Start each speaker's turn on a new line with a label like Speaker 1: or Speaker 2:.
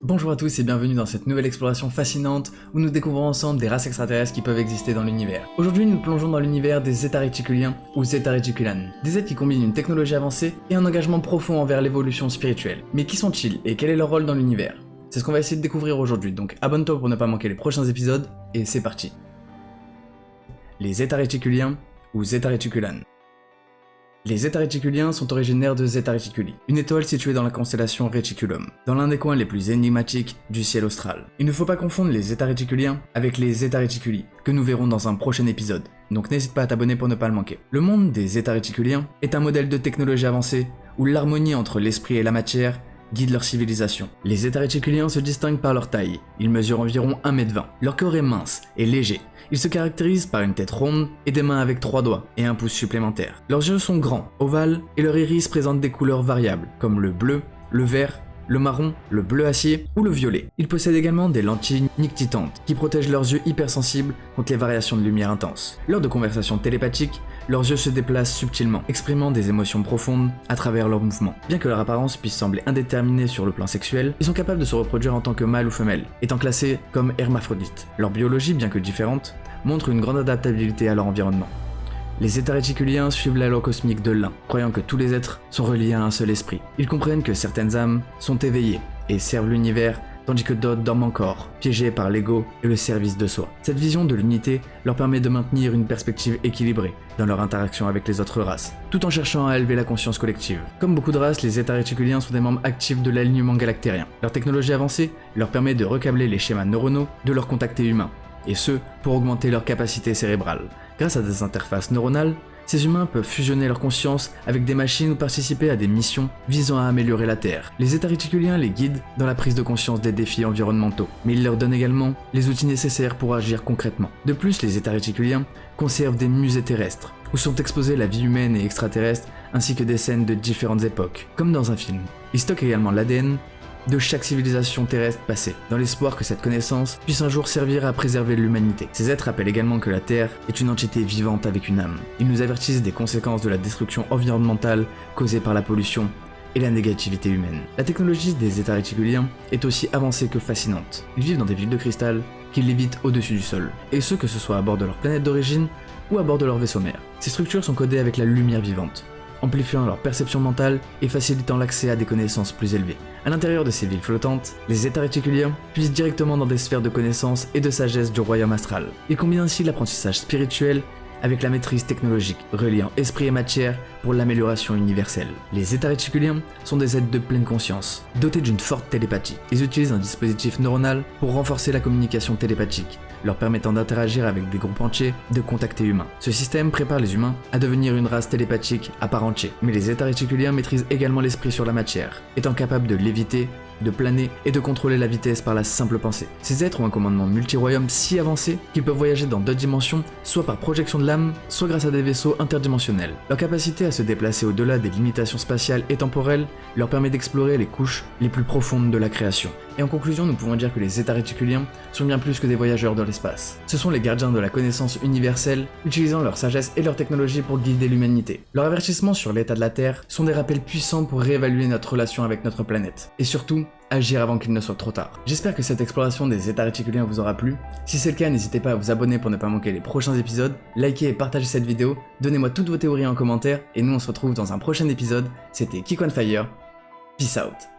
Speaker 1: Bonjour à tous et bienvenue dans cette nouvelle exploration fascinante où nous découvrons ensemble des races extraterrestres qui peuvent exister dans l'univers. Aujourd'hui nous plongeons dans l'univers des Zeta Reticuliens ou Zeta Reticulans, des êtres qui combinent une technologie avancée et un engagement profond envers l'évolution spirituelle. Mais qui sont-ils et quel est leur rôle dans l'univers? C'est ce qu'on va essayer de découvrir aujourd'hui, donc abonne-toi pour ne pas manquer les prochains épisodes et c'est parti. Les Zeta Reticuliens ou Zeta Reticulans. Les Zeta Reticuliens sont originaires de Zeta Reticuli, une étoile située dans la constellation Reticulum, dans l'un des coins les plus énigmatiques du ciel austral. Il ne faut pas confondre les Zeta Reticuliens avec les Zeta Reticuli, que nous verrons dans un prochain épisode, donc n'hésite pas à t'abonner pour ne pas le manquer. Le monde des Zeta Reticuliens est un modèle de technologie avancée où l'harmonie entre l'esprit et la matière guide leur civilisation. Les Zeta Reticuliens se distinguent par leur taille, ils mesurent environ 1m20. Leur corps est mince et léger. Ils se caractérisent par une tête ronde et des mains avec 3 doigts et un pouce supplémentaire. Leurs yeux sont grands, ovales et leur iris présente des couleurs variables comme le bleu, le vert, le marron, le bleu acier ou le violet. Ils possèdent également des lentilles nictitantes qui protègent leurs yeux hypersensibles contre les variations de lumière intenses. Lors de conversations télépathiques, leurs yeux se déplacent subtilement, exprimant des émotions profondes à travers leurs mouvements. Bien que leur apparence puisse sembler indéterminée sur le plan sexuel, ils sont capables de se reproduire en tant que mâle ou femelle, étant classés comme hermaphrodites. Leur biologie, bien que différente, montre une grande adaptabilité à leur environnement. Les Zeta Reticuliens suivent la loi cosmique de l'un, croyant que tous les êtres sont reliés à un seul esprit. Ils comprennent que certaines âmes sont éveillées et servent l'univers, tandis que d'autres dorment encore, piégées par l'ego et le service de soi. Cette vision de l'unité leur permet de maintenir une perspective équilibrée dans leur interaction avec les autres races, tout en cherchant à élever la conscience collective. Comme beaucoup de races, les Zeta Reticuliens sont des membres actifs de l'alignement galactérien. Leur technologie avancée leur permet de recabler les schémas neuronaux de leurs contactés humains, et ce, pour augmenter leur capacité cérébrale. Grâce à des interfaces neuronales, ces humains peuvent fusionner leur conscience avec des machines ou participer à des missions visant à améliorer la Terre. Les Zeta Reticuliens les guident dans la prise de conscience des défis environnementaux, mais ils leur donnent également les outils nécessaires pour agir concrètement. De plus, les Zeta Reticuliens conservent des musées terrestres, où sont exposées la vie humaine et extraterrestre, ainsi que des scènes de différentes époques, comme dans un film. Ils stockent également l'ADN de chaque civilisation terrestre passée, dans l'espoir que cette connaissance puisse un jour servir à préserver l'humanité. Ces êtres rappellent également que la Terre est une entité vivante avec une âme. Ils nous avertissent des conséquences de la destruction environnementale causée par la pollution et la négativité humaine. La technologie des Zeta Reticuliens est aussi avancée que fascinante. Ils vivent dans des villes de cristal qui lévitent au-dessus du sol, et ce que ce soit à bord de leur planète d'origine ou à bord de leur vaisseau mère. Ces structures sont codées avec la lumière vivante, amplifiant leur perception mentale et facilitant l'accès à des connaissances plus élevées. À l'intérieur de ces villes flottantes, les Zeta Reticuliens puissent directement dans des sphères de connaissances et de sagesse du royaume astral. Ils combinent ainsi l'apprentissage spirituel avec la maîtrise technologique, reliant esprit et matière pour l'amélioration universelle. Les Zeta Reticuliens sont des êtres de pleine conscience, dotés d'une forte télépathie. Ils utilisent un dispositif neuronal pour renforcer la communication télépathique, leur permettant d'interagir avec des groupes entiers de contactés humains. Ce système prépare les humains à devenir une race télépathique à part entière. Mais les Zeta Reticuliens maîtrisent également l'esprit sur la matière, étant capables de léviter, de planer et de contrôler la vitesse par la simple pensée. Ces êtres ont un commandement multi-royaume si avancé qu'ils peuvent voyager dans d'autres dimensions, soit par projection de l'âme, soit grâce à des vaisseaux interdimensionnels. Leur capacité à se déplacer au-delà des limitations spatiales et temporelles leur permet d'explorer les couches les plus profondes de la création. Et en conclusion, nous pouvons dire que les Zeta Reticuliens sont bien plus que des voyageurs dans l'espace. Ce sont les gardiens de la connaissance universelle, utilisant leur sagesse et leur technologie pour guider l'humanité. Leurs avertissements sur l'état de la Terre sont des rappels puissants pour réévaluer notre relation avec notre planète. Et surtout, agir avant qu'il ne soit trop tard. J'espère que cette exploration des Zeta Reticuliens vous aura plu. Si c'est le cas, n'hésitez pas à vous abonner pour ne pas manquer les prochains épisodes, likez et partagez cette vidéo, donnez-moi toutes vos théories en commentaire, et nous on se retrouve dans un prochain épisode. C'était Kick on Fire, peace out.